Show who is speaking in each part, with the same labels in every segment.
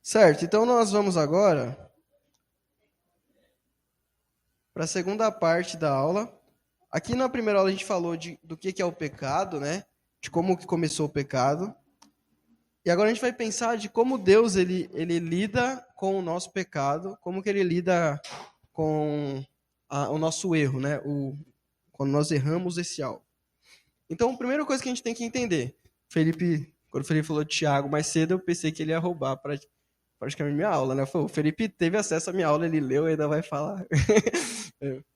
Speaker 1: Certo, então nós vamos agora para a segunda parte da aula. Aqui na primeira aula a gente falou do que é o pecado, né? De como que começou o pecado. E agora a gente vai pensar de como Deus ele lida com o nosso pecado, como que ele lida com o nosso erro, né? Quando nós erramos esse algo. Então, a primeira coisa que a gente tem que entender, quando o Felipe falou de Tiago mais cedo, eu pensei que ele ia roubar praticamente minha aula, né? O Felipe teve acesso à minha aula, ele leu e ainda vai falar.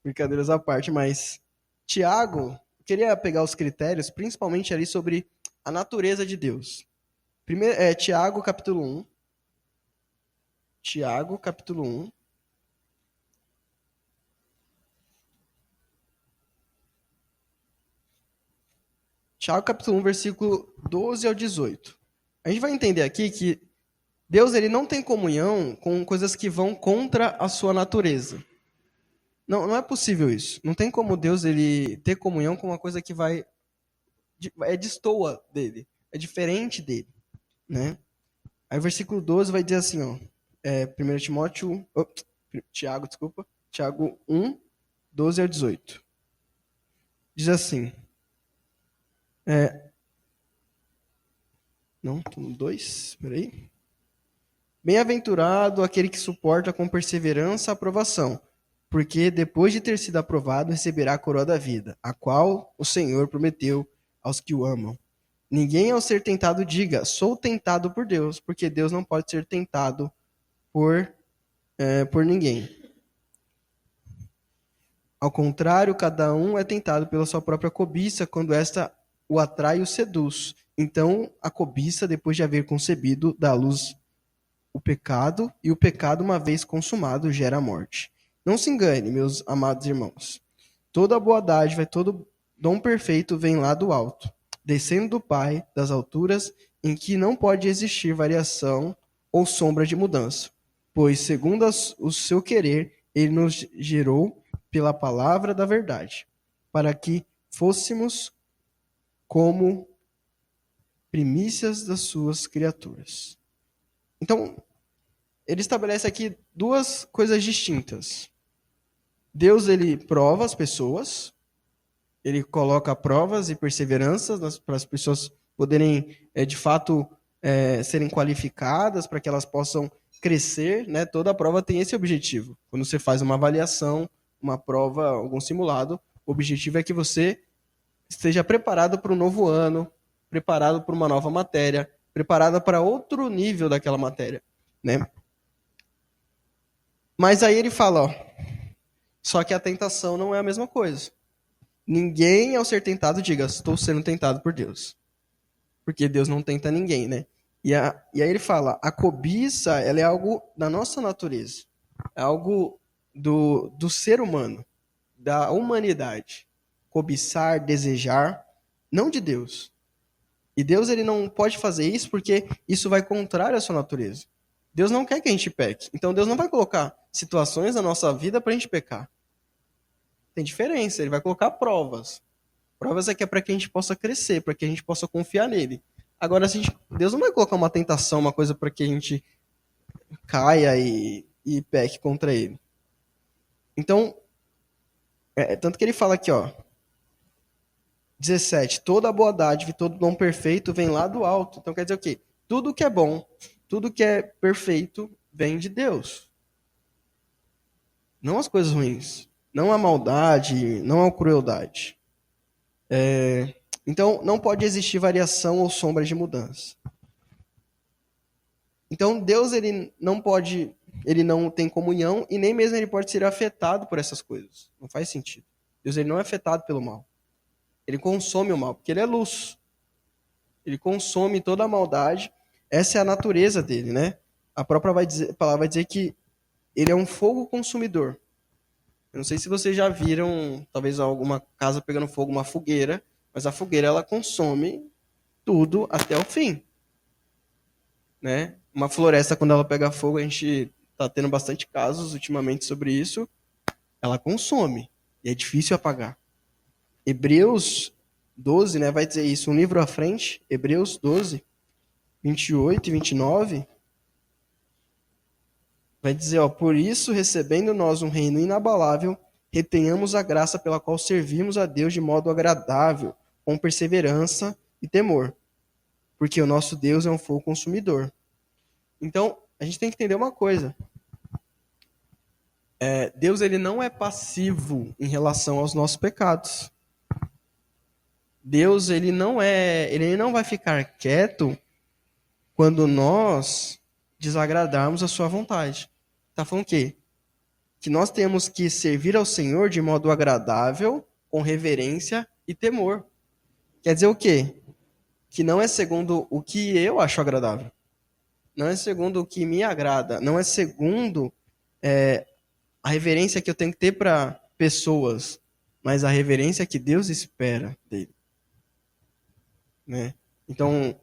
Speaker 1: Brincadeiras à parte, mas Tiago, eu queria pegar os critérios, principalmente ali sobre a natureza de Deus. Primeiro, Tiago, capítulo 1. Tiago, capítulo 1. Tiago, capítulo 1, versículo 12 ao 18. A gente vai entender aqui que Deus ele não tem comunhão com coisas que vão contra a sua natureza. Não é possível isso. Não tem como Deus ele ter comunhão com uma coisa que destoa dele, é diferente dele, né? Aí o versículo 12 vai dizer assim, ó, 1 Tiago, desculpa, Tiago 1, 12 ao 18. Diz assim, não, tô no 2, peraí. Bem-aventurado aquele que suporta com perseverança a aprovação, porque depois de ter sido aprovado receberá a coroa da vida, a qual o Senhor prometeu aos que o amam. Ninguém ao ser tentado diga, sou tentado por Deus, porque Deus não pode ser tentado por ninguém. Ao contrário, cada um é tentado pela sua própria cobiça, quando esta o atrai e o seduz. Então, a cobiça, depois de haver concebido, dá à luz o pecado, e o pecado, uma vez consumado, gera a morte. Não se engane, meus amados irmãos. Toda boa dádiva e todo dom perfeito vem lá do alto, descendo do Pai das alturas, em que não pode existir variação ou sombra de mudança. Pois, segundo o seu querer, ele nos gerou pela palavra da verdade, para que fôssemos como primícias das suas criaturas. Então, ele estabelece aqui duas coisas distintas. Deus, ele prova as pessoas, ele coloca provas e perseveranças para as pessoas poderem, de fato, serem qualificadas, para que elas possam crescer, né? Toda prova tem esse objetivo. Quando você faz uma avaliação, uma prova, algum simulado, o objetivo é que você esteja preparado para um novo ano, preparado para uma nova matéria, preparado para outro nível daquela matéria, né? Mas aí ele fala, ó, só que a tentação não é a mesma coisa. Ninguém, ao ser tentado, diga, estou sendo tentado por Deus. Porque Deus não tenta ninguém, né? E aí ele fala, a cobiça, ela é algo da nossa natureza. É algo do ser humano, da humanidade. Cobiçar, desejar, não de Deus. E Deus, ele não pode fazer isso porque isso vai contrário à sua natureza. Deus não quer que a gente peque. Então Deus não vai colocar situações na nossa vida para a gente pecar. Tem diferença, ele vai colocar provas. Provas é que é para que a gente possa crescer, para que a gente possa confiar nele. Agora, Deus não vai colocar uma tentação, uma coisa para que a gente caia e peque contra ele. Então, tanto que ele fala aqui, ó, 17, toda a boa dádiva e todo dom perfeito vem lá do alto. Então quer dizer o quê? Tudo que é bom, tudo que é perfeito vem de Deus. Não as coisas ruins. Não a maldade, não a crueldade. Então, não pode existir variação ou sombra de mudança. Então, Deus ele não tem comunhão e nem mesmo ele pode ser afetado por essas coisas. Não faz sentido. Deus ele não é afetado pelo mal. Ele consome o mal, porque ele é luz. Ele consome toda a maldade. Essa é a natureza dele, né? A própria palavra vai dizer que ele é um fogo consumidor. Eu não sei se vocês já viram, talvez alguma casa pegando fogo, uma fogueira, mas a fogueira ela consome tudo até o fim, né? Uma floresta quando ela pega fogo, a gente está tendo bastante casos ultimamente sobre isso, ela consome e é difícil apagar. Hebreus 12, né, vai dizer isso, um livro à frente, Hebreus 12, 28 e 29, Vai dizer, ó, por isso, recebendo nós um reino inabalável, retenhamos a graça pela qual servimos a Deus de modo agradável, com perseverança e temor, porque o nosso Deus é um fogo consumidor. Então, a gente tem que entender uma coisa. Deus ele não é passivo em relação aos nossos pecados. Deus ele não vai ficar quieto quando nós desagradarmos a sua vontade. Tá falando o quê? Que nós temos que servir ao Senhor de modo agradável, com reverência e temor. Quer dizer o quê? Que não é segundo o que eu acho agradável. Não é segundo o que me agrada. Não é segundo a reverência que eu tenho que ter para pessoas, mas a reverência que Deus espera dele. Né? Então,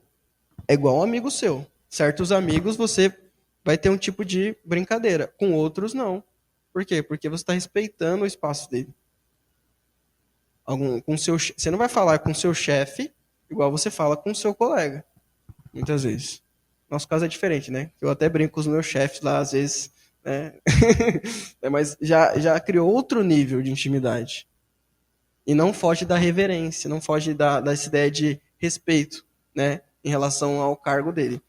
Speaker 1: é igual um amigo seu. Certos amigos você vai ter um tipo de brincadeira, com outros não. Por quê? Porque você está respeitando o espaço dele. Você não vai falar com seu chefe igual você fala com seu colega, muitas vezes. Nosso caso é diferente, né? Eu até brinco com os meus chefes lá, às vezes, né? Mas já criou outro nível de intimidade. E não foge da reverência, não foge dessa ideia de respeito, né? Em relação ao cargo dele.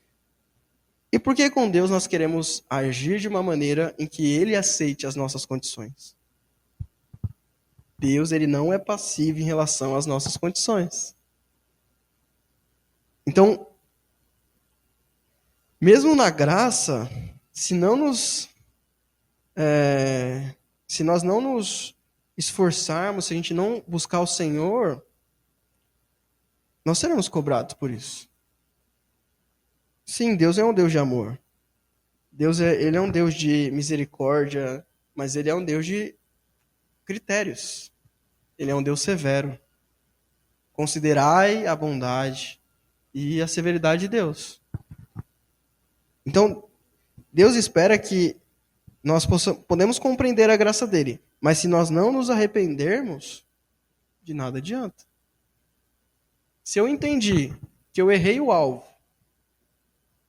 Speaker 1: E por que com Deus nós queremos agir de uma maneira em que Ele aceite as nossas condições? Deus ele não é passivo em relação às nossas condições. Então, mesmo na graça, se nós não nos esforçarmos, se a gente não buscar o Senhor, nós seremos cobrados por isso. Sim, Deus é um Deus de amor. Ele é um Deus de misericórdia, mas ele é um Deus de critérios. Ele é um Deus severo. Considerai a bondade e a severidade de Deus. Então, Deus espera que nós podemos compreender a graça dele, mas se nós não nos arrependermos, de nada adianta. Se eu entendi que eu errei o alvo,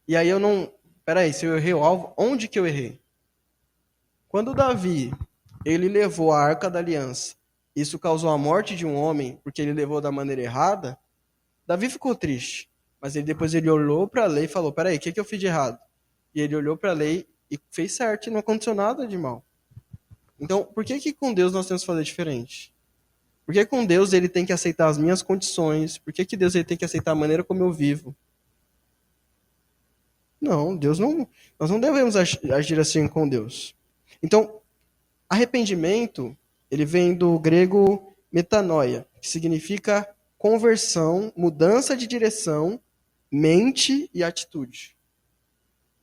Speaker 1: e aí eu não... Peraí, se eu errei o alvo, onde que eu errei? Quando Davi, ele levou a Arca da Aliança, isso causou a morte de um homem, porque ele levou da maneira errada, Davi ficou triste. Mas depois ele olhou para a lei e falou, peraí, o que eu fiz de errado? E ele olhou para a lei e fez certo e não aconteceu nada de mal. Então, por que com Deus nós temos que fazer diferente? Por que com Deus ele tem que aceitar as minhas condições? Por que Deus ele tem que aceitar a maneira como eu vivo? Não, nós não devemos agir assim com Deus. Então, arrependimento, ele vem do grego metanoia, que significa conversão, mudança de direção, mente e atitude.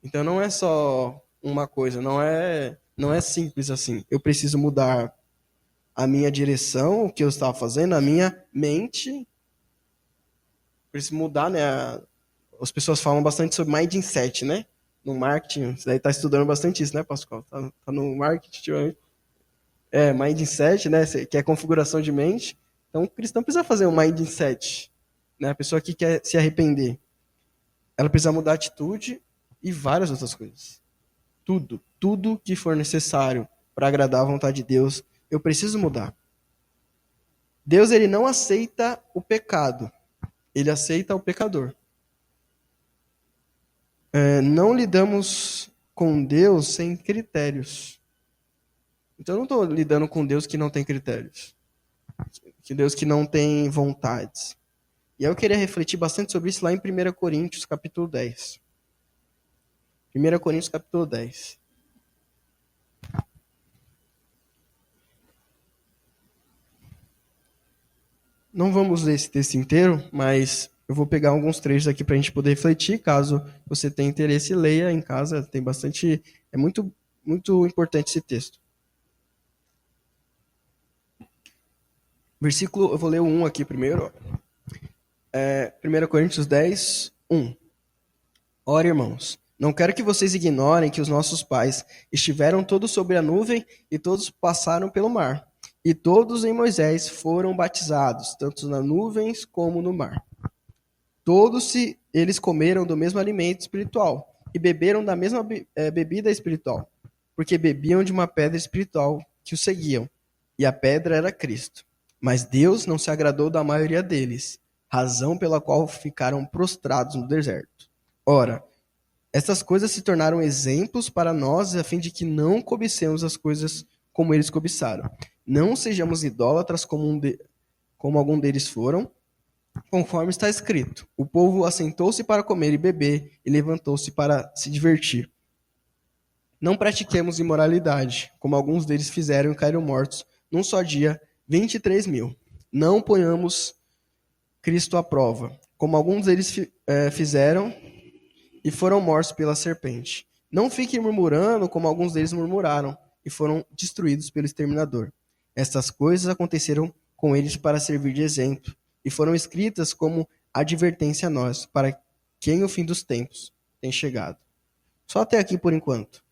Speaker 1: Então não é só uma coisa, não é simples assim. Eu preciso mudar a minha direção, o que eu estava fazendo, a minha mente. Preciso mudar, né? As pessoas falam bastante sobre mindset, né? No marketing, você daí está estudando bastante isso, né, Pascoal? Tá no marketing, mindset, né? Que é configuração de mente. Então, o cristão precisa fazer um mindset, né? A pessoa que quer se arrepender, ela precisa mudar a atitude e várias outras coisas. Tudo que for necessário para agradar a vontade de Deus, eu preciso mudar. Deus ele não aceita o pecado, ele aceita o pecador. Não lidamos com Deus sem critérios. Então eu não estou lidando com Deus que não tem critérios. Que Deus que não tem vontades. E aí eu queria refletir bastante sobre isso lá em 1 Coríntios, capítulo 10. 1 Coríntios, capítulo 10. Não vamos ler esse texto inteiro, mas eu vou pegar alguns trechos aqui para a gente poder refletir. Caso você tenha interesse, leia em casa. Tem bastante. É muito, muito importante esse texto. Versículo, eu vou ler o 1 aqui primeiro. 1 Coríntios 10, 1. Ora, irmãos, não quero que vocês ignorem que os nossos pais estiveram todos sobre a nuvem e todos passaram pelo mar. E todos em Moisés foram batizados, tanto nas nuvens como no mar. Todos eles comeram do mesmo alimento espiritual e beberam da mesma bebida espiritual, porque bebiam de uma pedra espiritual que os seguiam, e a pedra era Cristo. Mas Deus não se agradou da maioria deles, razão pela qual ficaram prostrados no deserto. Ora, estas coisas se tornaram exemplos para nós, a fim de que não cobicemos as coisas como eles cobiçaram. Não sejamos idólatras como algum deles foram, conforme está escrito. O povo assentou-se para comer e beber, e levantou-se para se divertir. Não pratiquemos imoralidade, como alguns deles fizeram e caíram mortos num só dia, 23.000. Não ponhamos Cristo à prova, como alguns deles fizeram e foram mortos pela serpente. Não fiquem murmurando, como alguns deles murmuraram e foram destruídos pelo exterminador. Estas coisas aconteceram com eles para servir de exemplo, e foram escritas como advertência a nós, para quem o fim dos tempos tem chegado. Só até aqui por enquanto.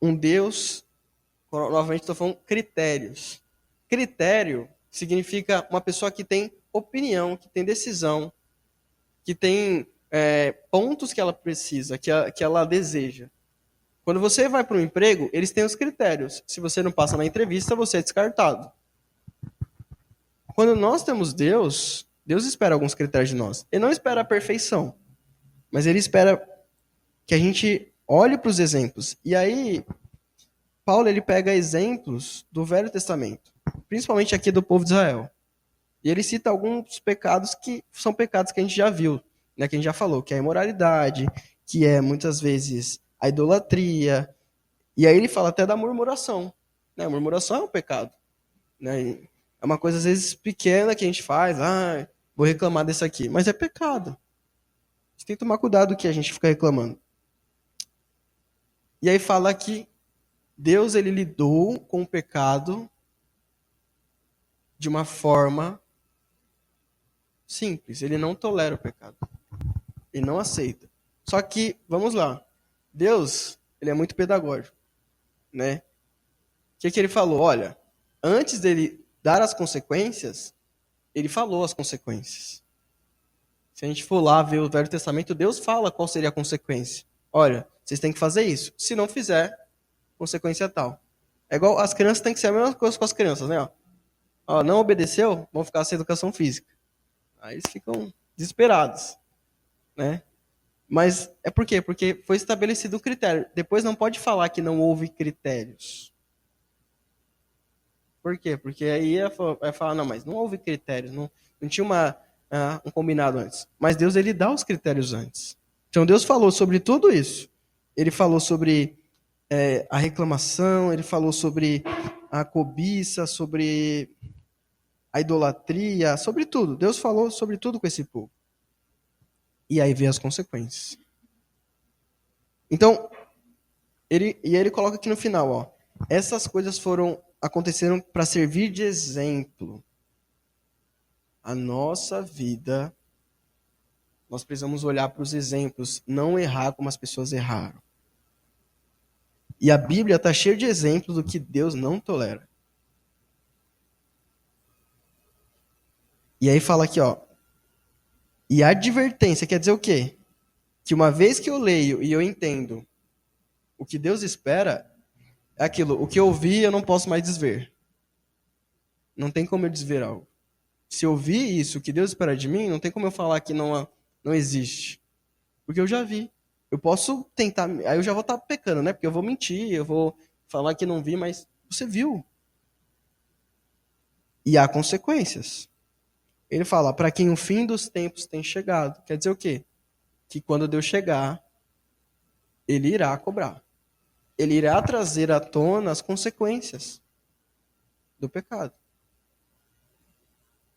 Speaker 1: Um Deus, novamente estou falando critérios. Critério significa uma pessoa que tem opinião, que tem decisão, que tem pontos que ela precisa, que ela deseja. Quando você vai para um emprego, eles têm os critérios. Se você não passa na entrevista, você é descartado. Quando nós temos Deus, Deus espera alguns critérios de nós. Ele não espera a perfeição, mas ele espera que a gente olhe para os exemplos. E aí, Paulo ele pega exemplos do Velho Testamento, principalmente aqui do povo de Israel. E ele cita alguns pecados que são pecados que a gente já viu, né, que a gente já falou, que é a imoralidade, que é muitas vezes a idolatria. E aí ele fala até da murmuração. Né? A murmuração é um pecado. Né? É uma coisa às vezes pequena que a gente faz, vou reclamar desse aqui, mas é pecado. A gente tem que tomar cuidado do que a gente fica reclamando. E aí fala que Deus ele lidou com o pecado de uma forma simples. Ele não tolera o pecado. Ele não aceita. Só que, vamos lá, Deus ele é muito pedagógico. Né? O que ele falou? Olha, antes dele dar as consequências, ele falou as consequências. Se a gente for lá ver o Velho Testamento, Deus fala qual seria a consequência. Olha, vocês têm que fazer isso. Se não fizer, consequência tal. É igual as crianças têm que ser a mesma coisa com as crianças, né? Ó, não obedeceu, vão ficar sem educação física. Aí eles ficam desesperados, né? Mas é por quê? Porque foi estabelecido o critério. Depois não pode falar que não houve critérios. Por quê? Porque aí vai falar, não, mas não houve critérios, não tinha um combinado antes. Mas Deus, ele dá os critérios antes. Então Deus falou sobre tudo isso. Ele falou sobre a reclamação, ele falou sobre a cobiça, sobre a idolatria, sobre tudo. Deus falou sobre tudo com esse povo. E aí vem as consequências. Então, ele coloca aqui no final, ó, essas coisas aconteceram para servir de exemplo. A nossa vida, nós precisamos olhar para os exemplos, não errar como as pessoas erraram. E a Bíblia está cheia de exemplos do que Deus não tolera. E aí fala aqui, ó, e a advertência quer dizer o quê? Que uma vez que eu leio e eu entendo o que Deus espera, é aquilo, o que eu vi eu não posso mais desver. Não tem como eu desver algo. Se eu vi isso, o que Deus espera de mim, não tem como eu falar que não existe. Porque eu já vi. Eu posso tentar, aí eu já vou estar pecando, né? Porque eu vou mentir, eu vou falar que não vi, mas você viu. E há consequências. Ele fala, para quem o fim dos tempos tem chegado. Quer dizer o quê? Que quando Deus chegar, ele irá cobrar. Ele irá trazer à tona as consequências do pecado.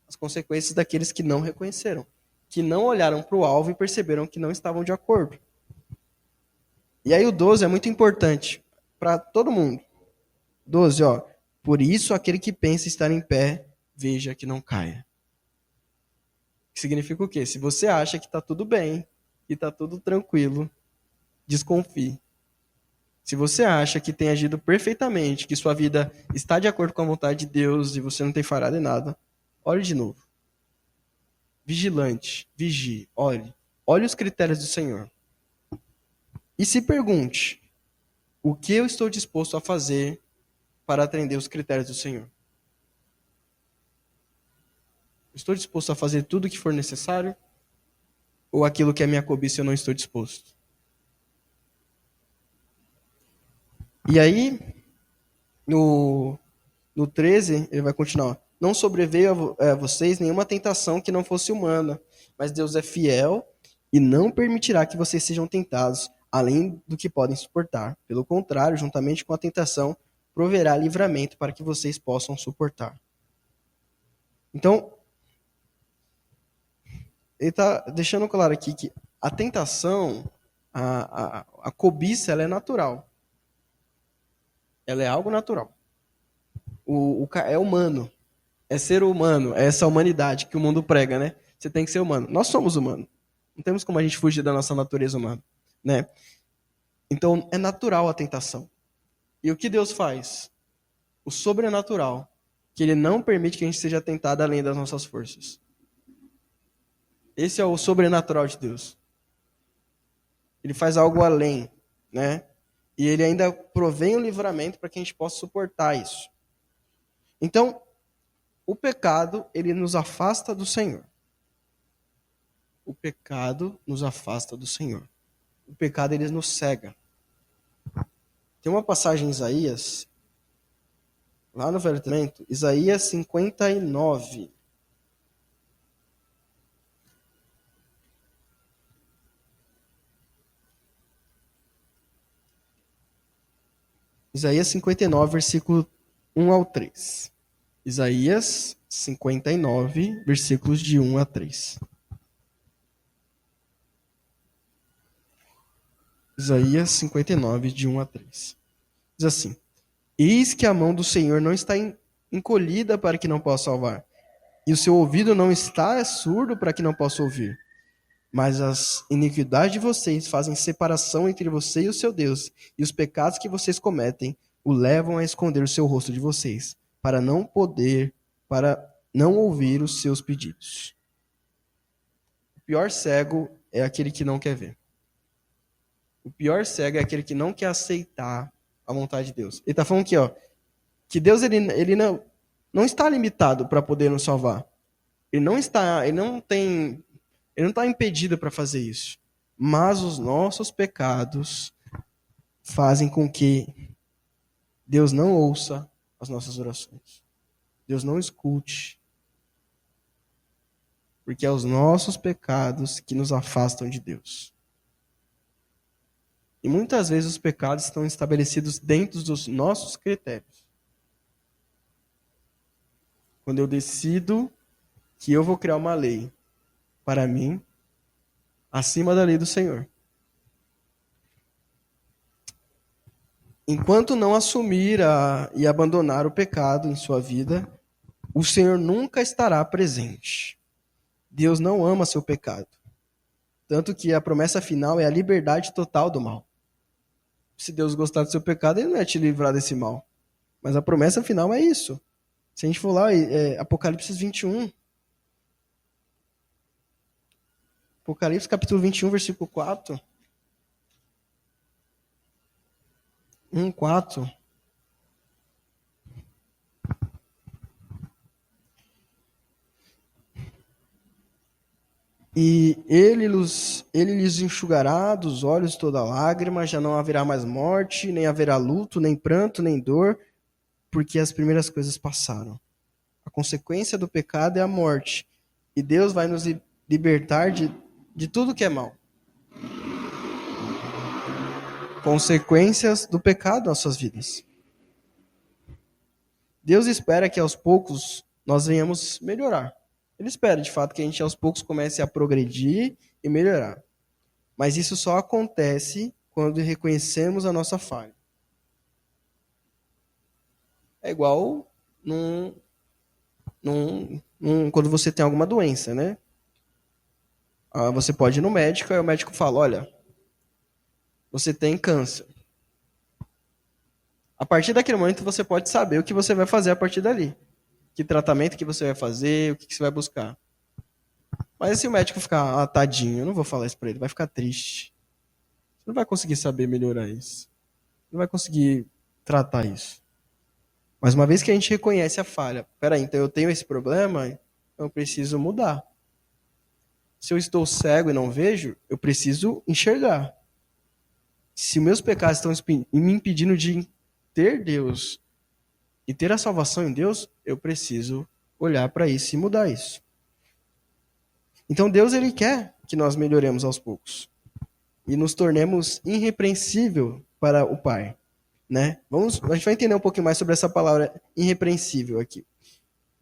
Speaker 1: As consequências daqueles que não reconheceram. Que não olharam para o alvo e perceberam que não estavam de acordo. E aí o 12 é muito importante para todo mundo. 12, ó. Por isso aquele que pensa estar em pé, veja que não caia. Que significa o quê? Se você acha que está tudo bem, que está tudo tranquilo, desconfie. Se você acha que tem agido perfeitamente, que sua vida está de acordo com a vontade de Deus e você não tem falhado em nada, olhe de novo. Vigilante, vigie, olhe. Olhe os critérios do Senhor. E se pergunte, O que eu estou disposto a fazer para atender os critérios do Senhor? Estou disposto a fazer tudo o que for necessário? Ou aquilo que é minha cobiça eu não estou disposto? E aí, no 13, ele vai continuar. Não sobreveio a vocês nenhuma tentação que não fosse humana, mas Deus é fiel e não permitirá que vocês sejam tentados além do que podem suportar. Pelo contrário, juntamente com a tentação, proverá livramento para que vocês possam suportar. Então, ele está deixando claro aqui que a tentação, a cobiça, ela é natural. Ela é algo natural. É humano. É ser humano. É essa humanidade que o mundo prega, né? Você tem que ser humano. Nós somos humanos. Não temos como a gente fugir da nossa natureza humana, né? Então, é natural a tentação. E o que Deus faz? O sobrenatural. Que Ele não permite que a gente seja tentado além das nossas forças. Esse é o sobrenatural de Deus. Ele faz algo além, né? E Ele ainda provém o livramento para que a gente possa suportar isso. Então, o pecado, ele nos afasta do Senhor. O pecado nos afasta do Senhor. O pecado, ele nos cega. Tem uma passagem em Isaías, lá no Velho Testamento, Isaías 59. Isaías 59, versículo 1 ao 3. Isaías 59, versículos de 1 a 3. Isaías 59, de 1 a 3. Diz assim: Eis que a mão do Senhor não está encolhida para que não possa salvar, e o seu ouvido não está surdo para que não possa ouvir. Mas as iniquidades de vocês fazem separação entre você e o seu Deus, e os pecados que vocês cometem o levam a esconder o seu rosto de vocês, para não ouvir os seus pedidos. O pior cego é aquele que não quer ver. O pior cego é aquele que não quer aceitar a vontade de Deus. Ele está falando aqui, ó, que Deus ele não está limitado para poder nos salvar. Ele não está impedido para fazer isso. Mas os nossos pecados fazem com que Deus não ouça as nossas orações. Deus não escute. Porque é os nossos pecados que nos afastam de Deus. E muitas vezes os pecados estão estabelecidos dentro dos nossos critérios. Quando eu decido que eu vou criar uma lei para mim, acima da lei do Senhor. Enquanto não assumir e abandonar o pecado em sua vida, o Senhor nunca estará presente. Deus não ama seu pecado. Tanto que a promessa final é a liberdade total do mal. Se Deus gostar do seu pecado, Ele não vai te livrar desse mal. Mas a promessa final é isso. Se a gente for lá, Apocalipse 21. Apocalipse capítulo 21, versículo 4. 1:4. E ele lhes enxugará dos olhos toda lágrima, já não haverá mais morte, nem haverá luto, nem pranto, nem dor, porque as primeiras coisas passaram. A consequência do pecado é a morte. E Deus vai nos libertar de tudo que é mal. Consequências do pecado nas nossas vidas. Deus espera que aos poucos nós venhamos melhorar. Ele espera, de fato, que a gente aos poucos comece a progredir e melhorar. Mas isso só acontece quando reconhecemos a nossa falha. É igual quando você tem alguma doença, né? Você pode ir no médico, aí o médico fala, olha, você tem câncer. A partir daquele momento você pode saber o que você vai fazer a partir dali. Que tratamento que você vai fazer, o que você vai buscar. Mas se o médico ficar, tadinho, eu não vou falar isso pra ele, vai ficar triste. Você não vai conseguir saber melhorar isso. não vai conseguir tratar isso. Mas uma vez que a gente reconhece a falha, peraí, então eu tenho esse problema, eu preciso mudar. Se eu estou cego e não vejo, eu preciso enxergar. Se meus pecados estão me impedindo de ter Deus e ter a salvação em Deus, eu preciso olhar para isso e mudar isso. Então Deus, ele quer que nós melhoremos aos poucos e nos tornemos irrepreensível para o Pai, né? A gente vai entender um pouquinho mais sobre essa palavra irrepreensível aqui.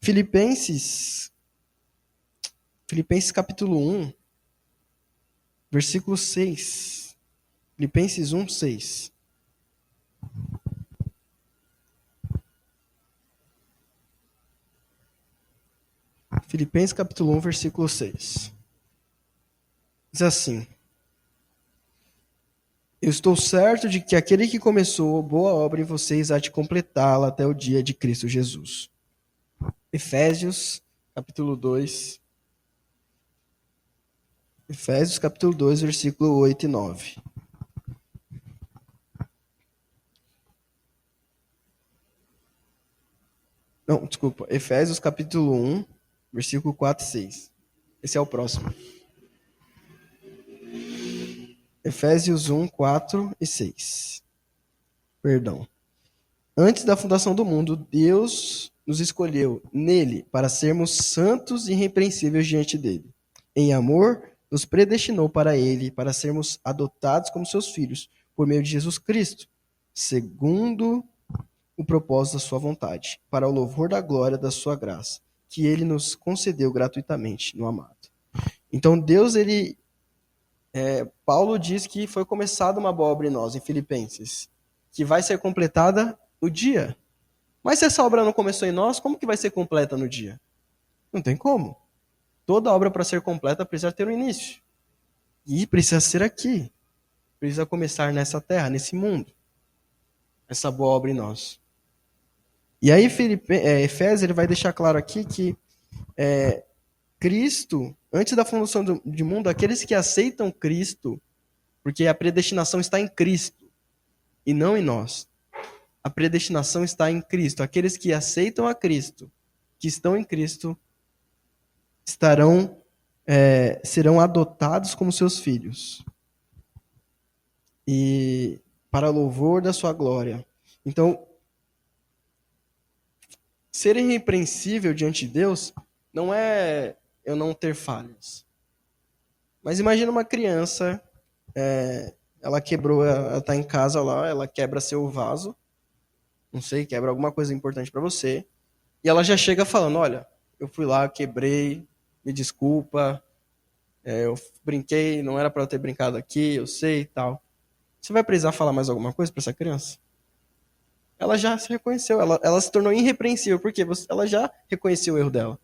Speaker 1: Filipenses capítulo 1, versículo 6. Filipenses 1, 6. Filipenses capítulo 1, versículo 6. Diz assim: Eu estou certo de que aquele que começou boa obra em vocês há de completá-la até o dia de Cristo Jesus. Efésios capítulo 2. Efésios capítulo 2, versículo 8 e 9. Não, desculpa. Efésios capítulo 1, versículo 4 e 6. Esse é o próximo. Efésios 1, 4 e 6. Perdão. Antes da fundação do mundo, Deus nos escolheu nele para sermos santos e irrepreensíveis diante dele. Em amor, nos predestinou para ele, para sermos adotados como seus filhos, por meio de Jesus Cristo, segundo o propósito da sua vontade, para o louvor da glória da sua graça, que ele nos concedeu gratuitamente no amado. Então Deus, Paulo diz que foi começada uma boa obra em nós, em Filipenses, que vai ser completada no dia. Mas se essa obra não começou em nós, como que vai ser completa no dia? Não tem como. Toda obra para ser completa precisa ter um início. E precisa ser aqui. Precisa começar nessa terra, nesse mundo. Essa boa obra em nós. E aí Efésios ele vai deixar claro aqui que Cristo, antes da fundação do mundo, aqueles que aceitam Cristo, porque a predestinação está em Cristo e não em nós. A predestinação está em Cristo. Aqueles que aceitam a Cristo, que estão em Cristo, serão adotados como seus filhos. E para louvor da sua glória. Então, ser irrepreensível diante de Deus não é eu não ter falhas. Mas imagina uma criança, ela quebrou, ela está em casa lá, ela quebra seu vaso, não sei, quebra alguma coisa importante para você, e ela já chega falando, olha, eu fui lá, quebrei, me desculpa, eu brinquei, não era para eu ter brincado aqui, eu sei e tal. Você vai precisar falar mais alguma coisa para essa criança? Ela já se reconheceu, ela se tornou irrepreensível, porque ela já reconheceu o erro dela.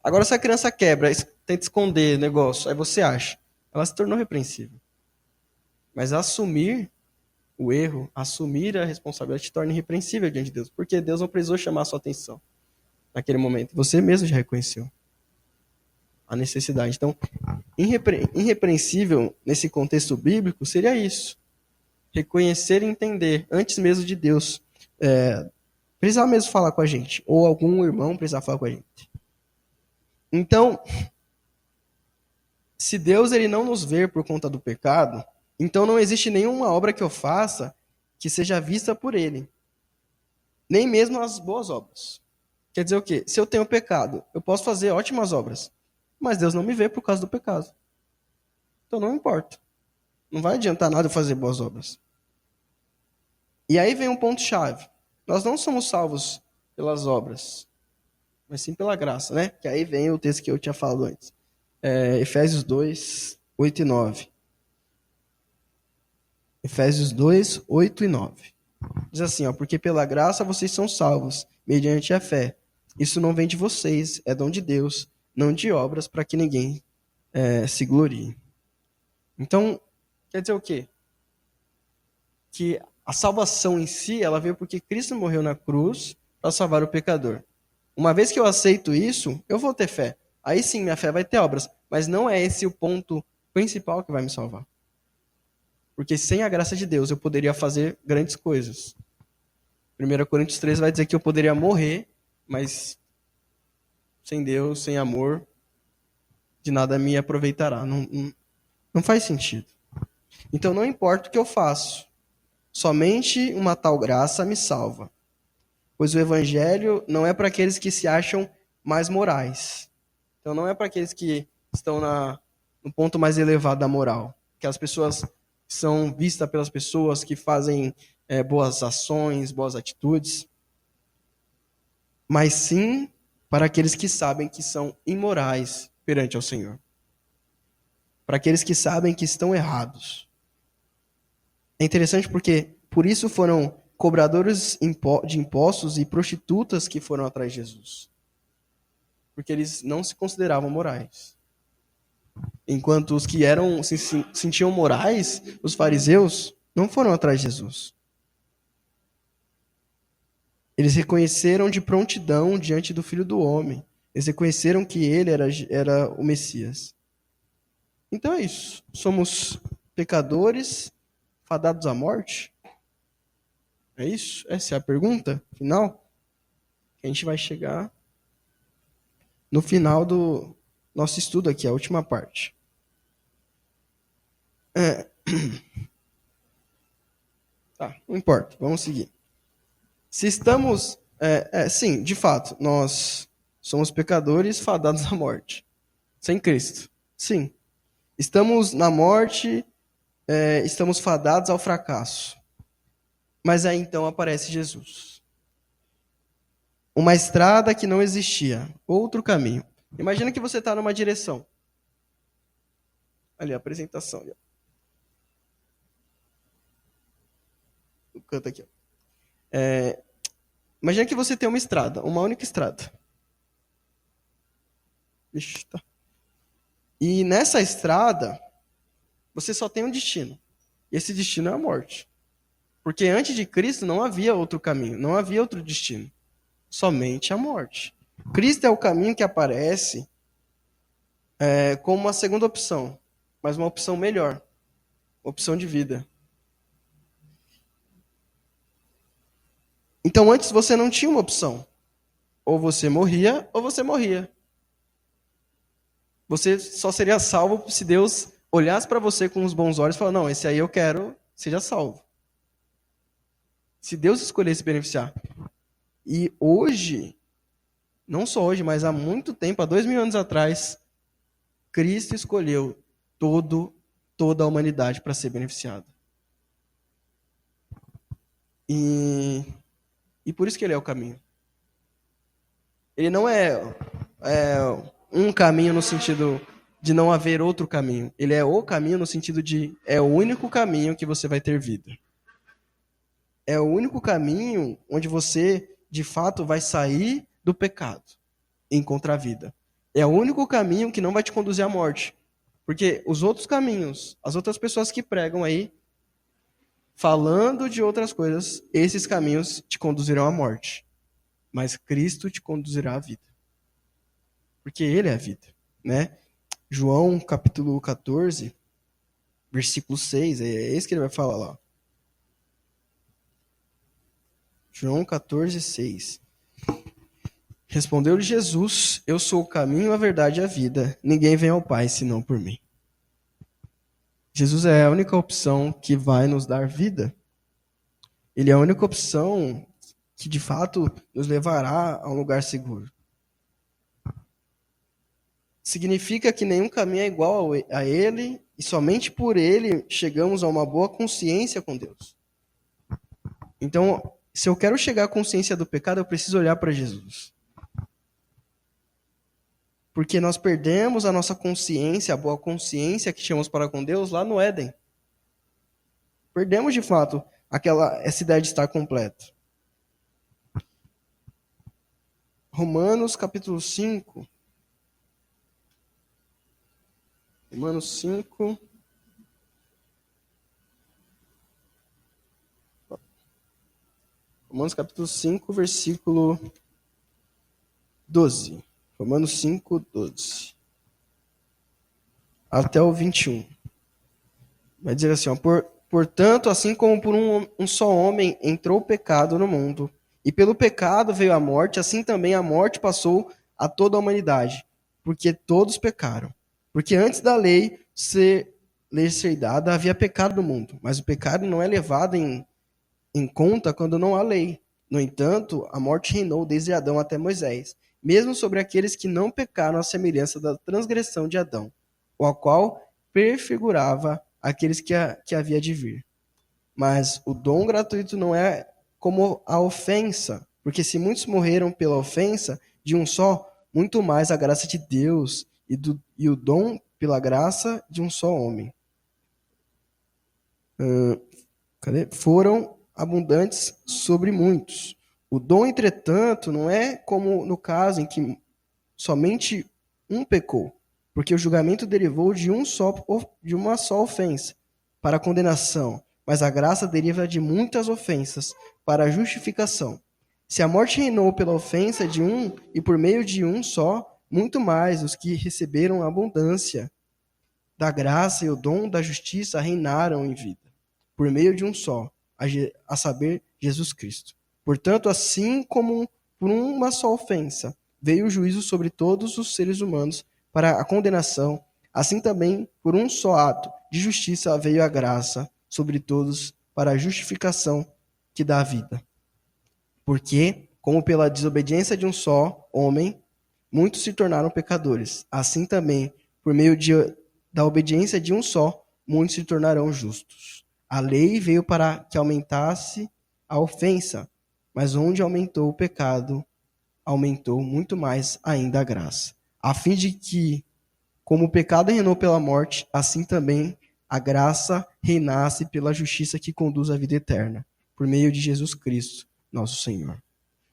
Speaker 1: Agora, se a criança quebra, tenta esconder o negócio, aí você acha, ela se tornou repreensível. Mas assumir o erro, assumir a responsabilidade, te torna irrepreensível diante de Deus, porque Deus não precisou chamar a sua atenção naquele momento. Você mesmo já reconheceu a necessidade. Então, irrepreensível nesse contexto bíblico seria isso. Reconhecer e entender, antes mesmo de Deus precisar mesmo falar com a gente, ou algum irmão precisar falar com a gente. Então, se Deus ele não nos vê por conta do pecado, então não existe nenhuma obra que eu faça que seja vista por ele. Nem mesmo as boas obras. Quer dizer o quê? Se eu tenho pecado, eu posso fazer ótimas obras, mas Deus não me vê por causa do pecado. Então não importa. Não vai adiantar nada eu fazer boas obras. E aí vem um ponto-chave. Nós não somos salvos pelas obras, mas sim pela graça, né? Que aí vem o texto que eu tinha falado antes. Efésios 2, 8 e 9. Efésios 2, 8 e 9. Diz assim, porque pela graça vocês são salvos, mediante a fé. Isso não vem de vocês, é dom de Deus, não de obras, para que ninguém se glorie. Então, quer dizer o quê? Que a salvação em si, ela veio porque Cristo morreu na cruz para salvar o pecador. Uma vez que eu aceito isso, eu vou ter fé. Aí sim, minha fé vai ter obras. Mas não é esse o ponto principal que vai me salvar. Porque sem a graça de Deus eu poderia fazer grandes coisas. 1 Coríntios 3 vai dizer que eu poderia morrer, mas sem Deus, sem amor, de nada me aproveitará. Não faz sentido. Então não importa o que eu faço, somente uma tal graça me salva. Pois o evangelho não é para aqueles que se acham mais morais. Então não é para aqueles que estão no ponto mais elevado da moral. Que as pessoas são vistas pelas pessoas que fazem boas ações, boas atitudes. Mas sim para aqueles que sabem que são imorais perante ao Senhor. Para aqueles que sabem que estão errados. É interessante porque por isso foram cobradores de impostos e prostitutas que foram atrás de Jesus. Porque eles não se consideravam morais. Enquanto os que se sentiam morais, os fariseus, não foram atrás de Jesus. Eles reconheceram de prontidão diante do Filho do Homem. Eles reconheceram que ele era o Messias. Então é isso. Somos pecadores fadados à morte? É isso? Essa é a pergunta final? A gente vai chegar no final do nosso estudo aqui, a última parte. Tá, não importa, vamos seguir. Se estamos... sim, de fato, nós somos pecadores fadados à morte. Sem Cristo. Sim. Estamos na morte, estamos fadados ao fracasso. Mas aí então aparece Jesus. Uma estrada que não existia, outro caminho. Imagina que você está numa direção. Ali, a apresentação. Ali, o canto aqui. Imagina que você tem uma estrada, uma única estrada. Ixi, tá. E nessa estrada, você só tem um destino. E esse destino é a morte. Porque antes de Cristo não havia outro caminho, não havia outro destino. Somente a morte. Cristo é o caminho que aparece como uma segunda opção, mas uma opção melhor, uma opção de vida. Então antes você não tinha uma opção. Ou você morria, ou você morria. Você só seria salvo se Deus olhasse para você com os bons olhos e falasse, não, esse aí eu quero, seja salvo. Se Deus escolhesse beneficiar. E hoje, não só hoje, mas há muito tempo, há 2000 anos atrás, Cristo escolheu toda a humanidade para ser beneficiada. E por isso que ele é o caminho. Ele não é um caminho no sentido de não haver outro caminho. Ele é o caminho no sentido de é o único caminho que você vai ter vida. É o único caminho onde você, de fato, vai sair do pecado e encontrar a vida. É o único caminho que não vai te conduzir à morte. Porque os outros caminhos, as outras pessoas que pregam aí, falando de outras coisas, esses caminhos te conduzirão à morte. Mas Cristo te conduzirá à vida. Porque Ele é a vida, né? João, capítulo 14, versículo 6, é esse que ele vai falar lá. João 14, 6. Respondeu-lhe Jesus, eu sou o caminho, a verdade e a vida. Ninguém vem ao Pai senão por mim. Jesus é a única opção que vai nos dar vida. Ele é a única opção que, de fato, nos levará a um lugar seguro. Significa que nenhum caminho é igual a Ele e somente por Ele chegamos a uma boa consciência com Deus. Então, se eu quero chegar à consciência do pecado, eu preciso olhar para Jesus. Porque nós perdemos a nossa consciência, a boa consciência que tínhamos para com Deus lá no Éden. Perdemos, de fato, essa ideia de estar completo. Romanos capítulo 5. Romanos 5. Romanos capítulo 5, versículo 12. Romanos 5, 12. Até o 21. Vai dizer assim, ó, Portanto, assim como por um só homem entrou o pecado no mundo, e pelo pecado veio a morte, assim também a morte passou a toda a humanidade, porque todos pecaram. Porque antes da lei ser dada, havia pecado no mundo, mas o pecado não é levado em conta quando não há lei. No entanto, a morte reinou desde Adão até Moisés, mesmo sobre aqueles que não pecaram à semelhança da transgressão de Adão, o qual prefigurava aqueles que havia de vir. Mas o dom gratuito não é como a ofensa, porque se muitos morreram pela ofensa de um só, muito mais a graça de Deus e o dom pela graça de um só homem. Foram abundantes sobre muitos. O dom, entretanto, não é como no caso em que somente um pecou, porque o julgamento derivou de uma só ofensa para a condenação, mas a graça deriva de muitas ofensas para a justificação. Se a morte reinou pela ofensa de um e por meio de um só, muito mais os que receberam a abundância da graça e o dom da justiça reinaram em vida, por meio de um só, a saber, Jesus Cristo. Portanto, assim como por uma só ofensa veio o juízo sobre todos os seres humanos para a condenação, assim também por um só ato de justiça veio a graça sobre todos para a justificação que dá a vida. Porque, como pela desobediência de um só homem, muitos se tornaram pecadores, assim também, por meio da obediência de um só, muitos se tornarão justos. A lei veio para que aumentasse a ofensa, mas onde aumentou o pecado, aumentou muito mais ainda a graça, a fim de que, como o pecado reinou pela morte, assim também a graça reinasse pela justiça que conduz à vida eterna, por meio de Jesus Cristo, nosso Senhor.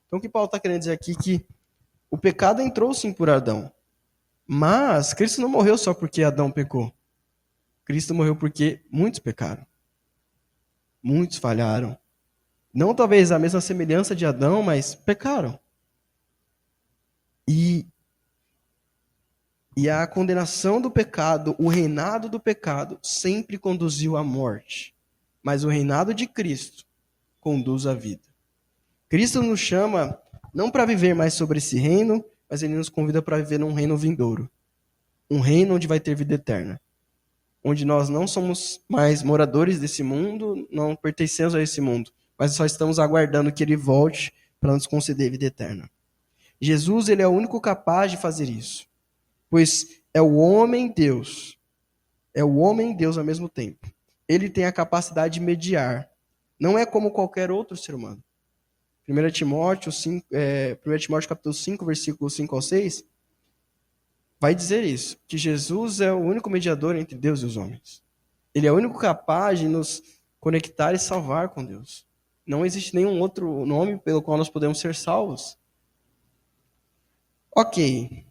Speaker 1: Então, o que Paulo está querendo dizer aqui é que o pecado entrou sim por Adão, mas Cristo não morreu só porque Adão pecou. Cristo morreu porque muitos pecaram. Muitos falharam. Não talvez a mesma semelhança de Adão, mas pecaram. E a condenação do pecado, o reinado do pecado, sempre conduziu à morte. Mas o reinado de Cristo conduz à vida. Cristo nos chama não para viver mais sobre esse reino, mas ele nos convida para viver num reino vindouro. Um reino onde vai ter vida eterna. Onde nós não somos mais moradores desse mundo, não pertencemos a esse mundo, mas só estamos aguardando que ele volte para nos conceder vida eterna. Jesus, ele é o único capaz de fazer isso, pois é o homem Deus. É o homem Deus ao mesmo tempo. Ele tem a capacidade de mediar. Não é como qualquer outro ser humano. 1 Timóteo, 1 Timóteo capítulo 5, versículos 5 ao 6, vai dizer isso, que Jesus é o único mediador entre Deus e os homens. Ele é o único capaz de nos conectar e salvar com Deus. Não existe nenhum outro nome pelo qual nós podemos ser salvos. Ok,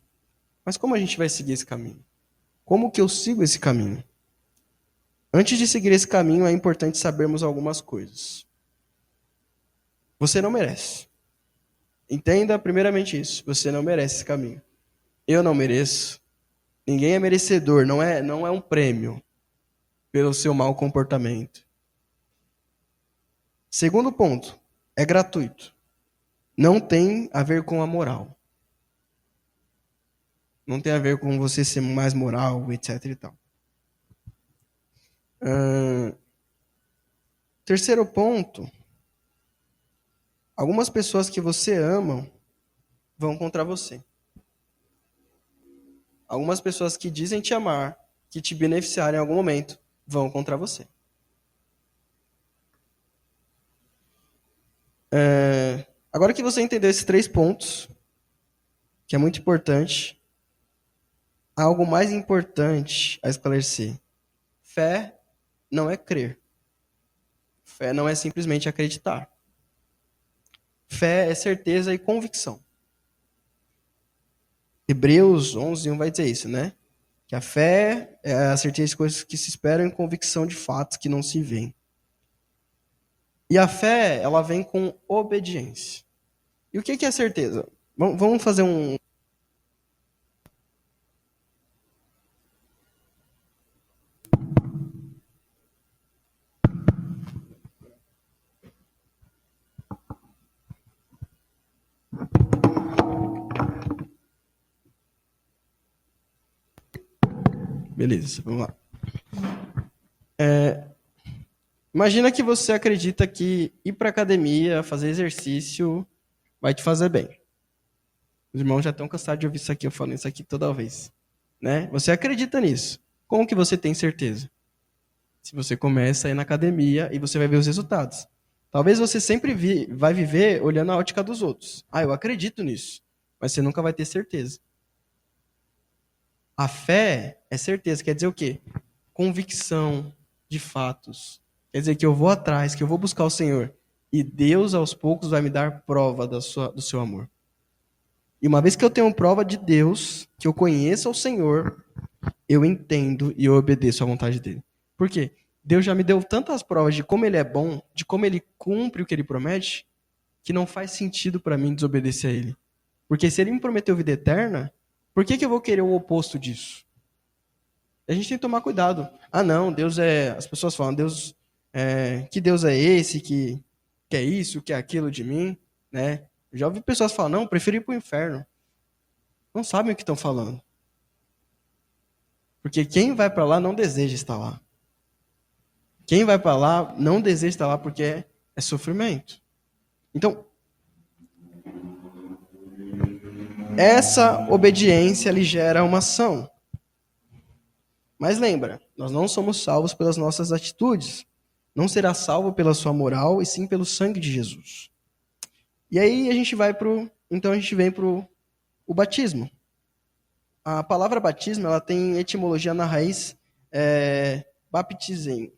Speaker 1: mas como a gente vai seguir esse caminho? Como que eu sigo esse caminho? Antes de seguir esse caminho, é importante sabermos algumas coisas. Você não merece. Entenda primeiramente isso. Você não merece esse caminho. Eu não mereço. Ninguém é merecedor. Não é um prêmio pelo seu mau comportamento. Segundo ponto, é gratuito. Não tem a ver com a moral. Não tem a ver com você ser mais moral, etc e tal. Terceiro ponto, algumas pessoas que você ama vão contra você. Algumas pessoas que dizem te amar, que te beneficiarem em algum momento, vão contra você. Agora que você entendeu esses 3 pontos, que é muito importante, há algo mais importante a esclarecer. Fé não é crer. Fé não é simplesmente acreditar. Fé é certeza e convicção. Hebreus 11:1 vai dizer isso, né? Que a fé é a certeza de coisas que se esperam e convicção de fatos que não se veem. E a fé, ela vem com obediência. E o que é certeza? Vamos fazer um... beleza, vamos lá. Imagina que você acredita que ir para academia, fazer exercício, vai te fazer bem. Os irmãos já estão cansados de ouvir isso aqui, eu falo isso aqui toda vez. Né? Você acredita nisso. Como que você tem certeza? Se você começa a ir na academia e você vai ver os resultados. Talvez você sempre vai viver olhando a ótica dos outros. Ah, eu acredito nisso. Mas você nunca vai ter certeza. A fé é certeza. Quer dizer o quê? Convicção de fatos. Quer dizer que eu vou atrás, que eu vou buscar o Senhor. E Deus, aos poucos, vai me dar prova do seu amor. E uma vez que eu tenho prova de Deus, que eu conheço o Senhor, eu entendo e eu obedeço à vontade dele. Por quê? Deus já me deu tantas provas de como ele é bom, de como ele cumpre o que ele promete, que não faz sentido para mim desobedecer a ele. Porque se ele me prometeu vida eterna, por que eu vou querer o oposto disso? A gente tem que tomar cuidado. Ah, não, Deus é... As pessoas falam, que Deus é esse, que é isso, que é aquilo de mim, né? Eu já ouvi pessoas falar, não, prefiro ir para o inferno. Não sabem o que estão falando. Porque quem vai para lá não deseja estar lá. Quem vai para lá não deseja estar lá porque é sofrimento. Então, essa obediência lhe gera uma ação. Mas lembra, nós não somos salvos pelas nossas atitudes. Não será salvo pela sua moral, e sim pelo sangue de Jesus. E aí a gente vai então a gente vem para o batismo. A palavra batismo, ela tem etimologia na raiz baptizem,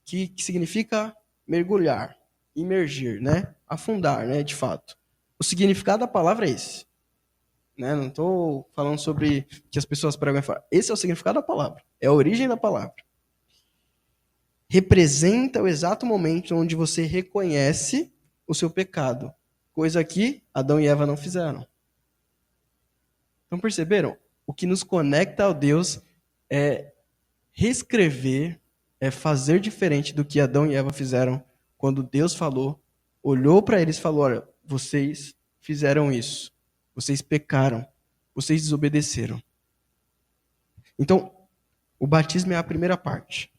Speaker 1: que significa mergulhar, imergir, né? Afundar, né? De fato. O significado da palavra é esse. Né? Não estou falando sobre que as pessoas pregam e falam. Esse é o significado da palavra. É a origem da palavra. Representa o exato momento onde você reconhece o seu pecado. Coisa que Adão e Eva não fizeram. Então perceberam? O que nos conecta ao Deus é reescrever, é fazer diferente do que Adão e Eva fizeram quando Deus falou, olhou para eles e falou, olha, vocês fizeram isso, vocês pecaram, vocês desobedeceram. Então, o batismo é a primeira parte.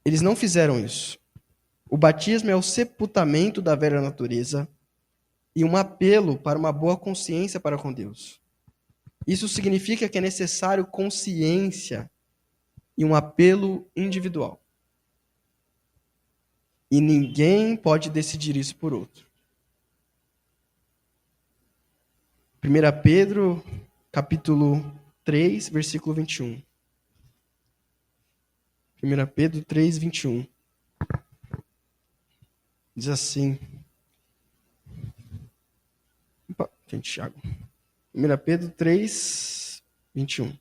Speaker 1: Eles não fizeram isso. O batismo é o sepultamento da velha natureza e um apelo para uma boa consciência para com Deus. Isso significa que é necessário consciência e um apelo individual. E ninguém pode decidir isso por outro. 1 Pedro, capítulo 3, versículo 21. 1 Pedro 3, 21. Diz assim. Opa, gente, Thiago. 1 Pedro 3, 21.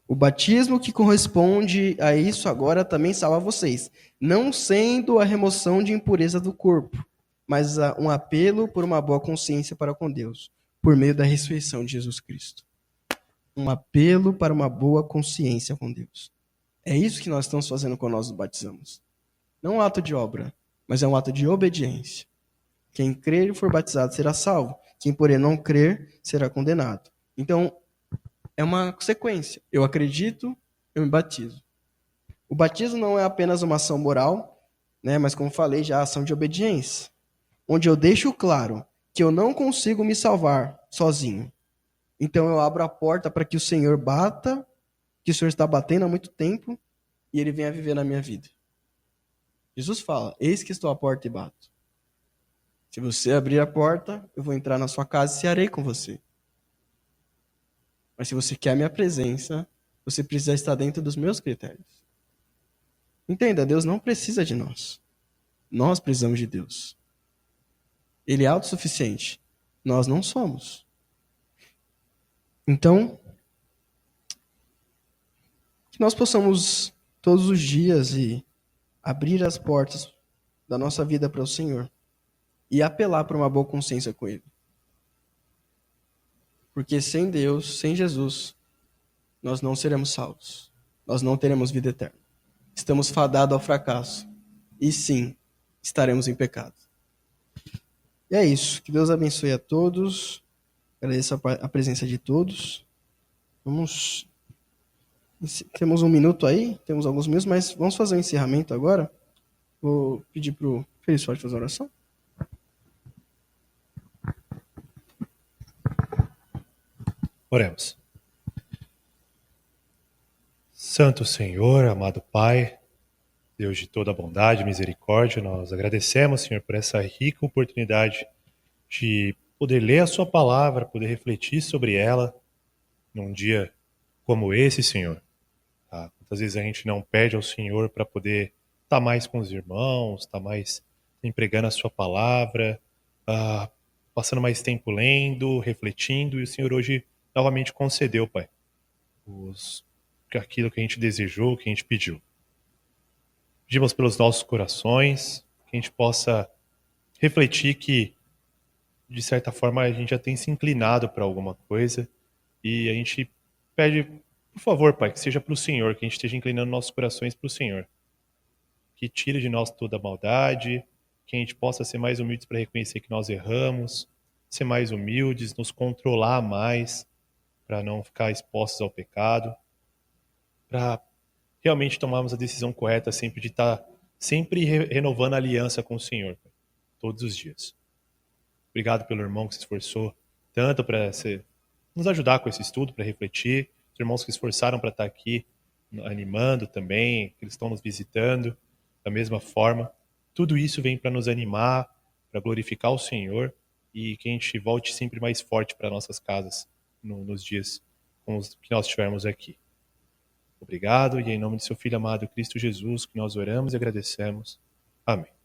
Speaker 1: O batismo que corresponde a isso agora também salva vocês, não sendo a remoção de impureza do corpo, mas um apelo por uma boa consciência para com Deus, por meio da ressurreição de Jesus Cristo. Um apelo para uma boa consciência com Deus. É isso que nós estamos fazendo quando nós nos batizamos. Não um ato de obra, mas é um ato de obediência. Quem crer e for batizado será salvo. Quem, porém, não crer será condenado. Então, é uma sequência. Eu acredito, eu me batizo. O batismo não é apenas uma ação moral, né, mas, como falei, já é ação de obediência. Onde eu deixo claro que eu não consigo me salvar sozinho. Então, eu abro a porta para que o Senhor bata, que o Senhor está batendo há muito tempo, e Ele venha viver na minha vida. Jesus fala, eis que estou à porta e bato. Se você abrir a porta, eu vou entrar na sua casa e cearei com você. Mas se você quer a minha presença, você precisa estar dentro dos meus critérios. Entenda, Deus não precisa de nós. Nós precisamos de Deus. Ele é autossuficiente. Nós não somos. Então, que nós possamos todos os dias abrir as portas da nossa vida para o Senhor e apelar para uma boa consciência com Ele. Porque sem Deus, sem Jesus, nós não seremos salvos. Nós não teremos vida eterna. Estamos fadados ao fracasso. E sim, estaremos em pecado. E é isso. Que Deus abençoe a todos. Agradeço a presença de todos. Vamos. Temos um minuto aí, temos alguns minutos, mas vamos fazer o encerramento agora. Vou pedir para o Feliz Forte fazer a oração.
Speaker 2: Oremos. Santo Senhor, amado Pai, Deus de toda bondade e misericórdia, nós agradecemos, Senhor, por essa rica oportunidade de poder ler a Sua palavra, poder refletir sobre ela num dia como esse, Senhor. Tá? Muitas vezes a gente não pede ao Senhor para poder estar mais com os irmãos, estar mais empregando a Sua palavra, passando mais tempo lendo, refletindo, e o Senhor hoje novamente concedeu, Pai, aquilo que a gente desejou, que a gente pediu. Pedimos pelos nossos corações, que a gente possa refletir que, de certa forma, a gente já tem se inclinado para alguma coisa e a gente pede, por favor, Pai, que seja para o Senhor, que a gente esteja inclinando nossos corações para o Senhor. Que tire de nós toda a maldade, que a gente possa ser mais humildes para reconhecer que nós erramos, ser mais humildes, nos controlar mais, para não ficar expostos ao pecado, para realmente tomarmos a decisão correta sempre de estar sempre renovando a aliança com o Senhor, todos os dias. Obrigado pelo irmão que se esforçou tanto para nos ajudar com esse estudo, para refletir, os irmãos que se esforçaram para estar aqui animando também, que eles estão nos visitando da mesma forma. Tudo isso vem para nos animar, para glorificar o Senhor e que a gente volte sempre mais forte para nossas casas nos dias que nós estivermos aqui. Obrigado, e em nome de seu Filho amado Cristo Jesus, que nós oramos e agradecemos. Amém.